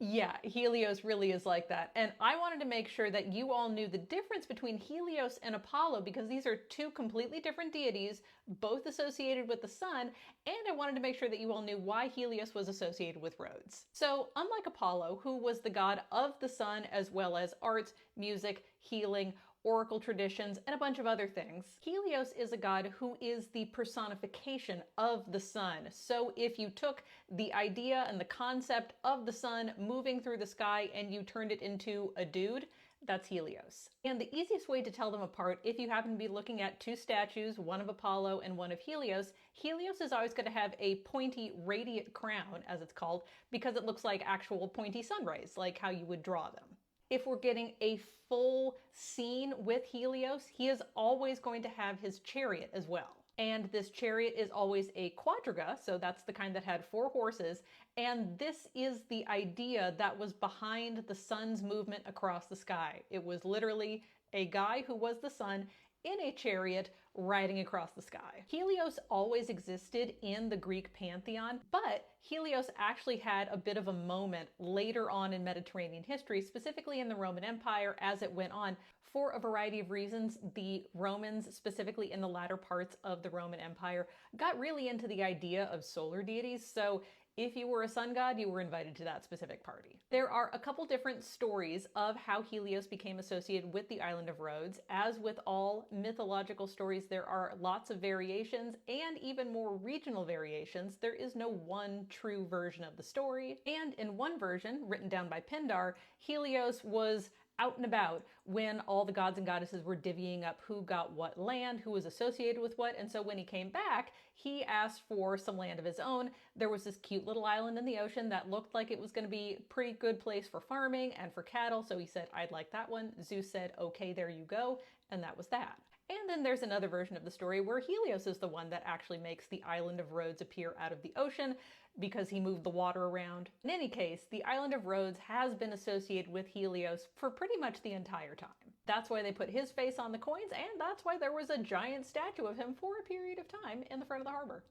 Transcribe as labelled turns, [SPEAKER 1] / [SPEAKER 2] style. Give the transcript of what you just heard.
[SPEAKER 1] Yeah, Helios really is like that. And I wanted to make sure that you all knew the difference between Helios and Apollo because these are two completely different deities, both associated with the sun, and I wanted to make sure that you all knew why Helios was associated with Rhodes. So, unlike Apollo, who was the god of the sun as well as arts, music, healing, oracle traditions, and a bunch of other things, Helios is a god who is the personification of the sun. So if you took the idea and the concept of the sun moving through the sky and you turned it into a dude, that's Helios. And the easiest way to tell them apart, if you happen to be looking at two statues, one of Apollo and one of Helios, Helios is always going to have a pointy radiant crown, as it's called, because it looks like actual pointy sun rays, like how you would draw them. If we're getting a full scene with Helios, he is always going to have his chariot as well. And this chariot is always a quadriga, so that's the kind that had four horses. And this is the idea that was behind the sun's movement across the sky. It was literally a guy who was the sun in a chariot riding across the sky. Helios always existed in the Greek pantheon, but Helios actually had a bit of a moment later on in Mediterranean history, specifically in the Roman Empire as it went on. For a variety of reasons, the Romans, specifically in the latter parts of the Roman Empire, got really into the idea of solar deities. So if you were a sun god, you were invited to that specific party. There are a couple different stories of how Helios became associated with the island of Rhodes. As with all mythological stories, there are lots of variations and even more regional variations. There is no one true version of the story. And in one version, written down by Pindar, Helios was out and about when all the gods and goddesses were divvying up who got what land, who was associated with what. And so when he came back, he asked for some land of his own. There was this cute little island in the ocean that looked like it was going to be a pretty good place for farming and for cattle. So he said, I'd like that one. Zeus said, okay, there you go. And that was that. And then there's another version of the story where Helios is the one that actually makes the island of Rhodes appear out of the ocean because he moved the water around. In any case, the island of Rhodes has been associated with Helios for pretty much the entire time. That's why they put his face on the coins, and that's why there was a giant statue of him for a period of time in the front of the harbor.